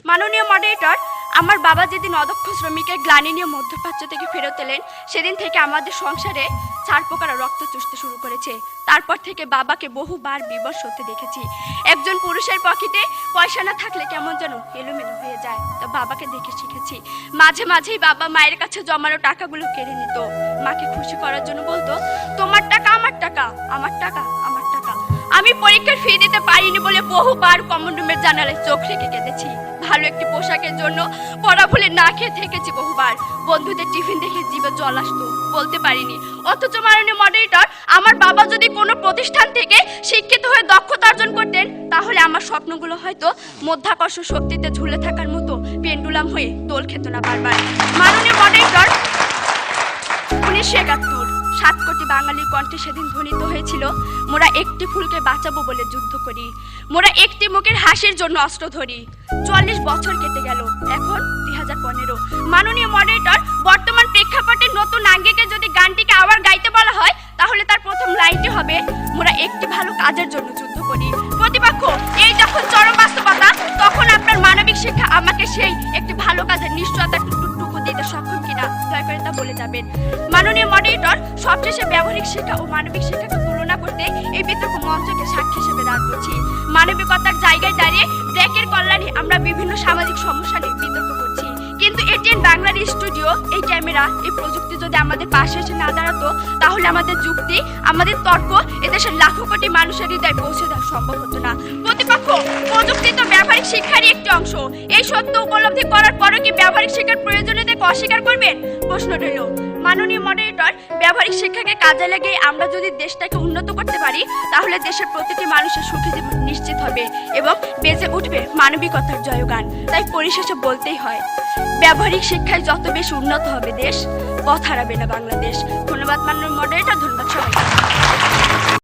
মাননীয় মডারেটর, আমার বাবা যেদিন অদক্ষ শ্রমিকের গ্লানি নিয়ে মধ্যপ্রাচ্য থেকে ফেরত এলেন, সেদিন থেকে আমাদের সংসারে চার প্রকার রক্ত চুষতে শুরু করেছে। তারপর থেকে বাবাকে বহুবার বিবশ হতে দেখেছি। একজন পুরুষের পকেটে পয়সা না থাকলে কেমন যেন এলোমেলো হয়ে যায়, তো বাবাকে দেখে শিখেছি। মাঝে মাঝেই বাবা মায়ের কাছে জমানো টাকাগুলো কেড়ে নিত। মাকে খুশি করার জন্য বলতো, তোমার টাকা আমার টাকা, আমার টাকা আমার টাকা। আমি পরীক্ষার ফি দিতে পারিনি বলে বহুবার কমন রুমের জানালায় চোখ রেখে কেঁদেছি। ভালো একটি পোশাকের জন্য পড়া ভুলে না খেয়ে থেকেছি বহুবার। বন্ধুদের টিফিন দেখে জিভে জল আসতো, বলতে পারিনি। অথচ মাননীয় মডারেটর, আমার বাবা যদি কোনো প্রতিষ্ঠান থেকে শিক্ষিত হয়ে দক্ষতা অর্জন করতেন, তাহলে আমার স্বপ্নগুলো হয়তো মধ্যাকর্ষণ শক্তিতে ঝুলে থাকার মতো পেন্ডুলাম হয়ে দোল খেত না বারবার। মাননীয় মডারেটর, 1971 7 কোটি বাঙালির কণ্ঠে সেদিন ধ্বনিত হয়েছিল, মোরা একটি ফুলকে বাঁচাবো বলে যুদ্ধ করি, মোরা একটি মুখের হাসির জন্য অস্ত্র ধরি। 40 বছর কেটে গেল, এখন 2015। মাননীয় মডারেটর, বর্তমান প্রেক্ষাপটে নতুন আঙ্গিকে যদি গানটিকে আবার গাইতে বলা হয়, তাহলে তার প্রথম লাইনটি হবে, মোরা একটি ভালো কাজের জন্য যুদ্ধ করি। প্রতিপক্ষ, এই যখন চরম বাস্তবতা, তখন আপনার মানবিক শিক্ষা আমাকে সেই একটি ভালো কাজের নিশ্চয়তা টুকু দিতে সক্ষম কিনা দয়া করে তা বলে যাবেন। মাননীয় মডারেটর, সবশেষে ব্যবহারিক শিক্ষা ও মানবিক শিক্ষাকে তুলনা করতে এই বিতর্ক মঞ্চকে সাক্ষী হিসেবে রাখছি। মানবিকতার জায়গায় দাঁড়িয়ে ব্র্যাকের কল্যাণে আমরা বিভিন্ন সামাজিক সমস্যা নিয়ে বিতর্ক করছি, কিন্তু এটিএন বাংলার স্টুডিও, এই ক্যামেরা, এই প্রযুক্তি যদি আমাদের পাশে এসে না দাঁড়াতো, তাহলে আমাদের যুক্তি, আমাদের তর্ক এদেশের লাখো কোটি মানুষের হৃদয়ে পৌঁছে দেওয়া সম্ভব হতো না। প্রতিপক্ষ, প্রযুক্তি তো ব্যবহারিক শিক্ষারই একটি অংশ। এই সত্য উপলব্ধি করার পরও কি ব্যবহারিক শিক্ষার প্রয়োজনীয়তাকে অস্বীকার করবেন? প্রশ্ন রইল। মাননীয় মডারেটর, ব্যবহারিক শিক্ষাকে কাজে লাগিয়ে আমরা যদি দেশটাকে উন্নত করতে পারি, তাহলে দেশের প্রতিটি মানুষের সুখী জীবন নিশ্চিত হবে এবং বেজে উঠবে মানবিকতার জয়গান। তাই পরিশেষে বলতেই হয়, ব্যবহারিক শিক্ষায় যত বেশি উন্নত হবে দেশ, পথ হারাবে না বাংলাদেশ। ধন্যবাদ মাননীয় মডারেটর, ধন্যবাদ সবাই।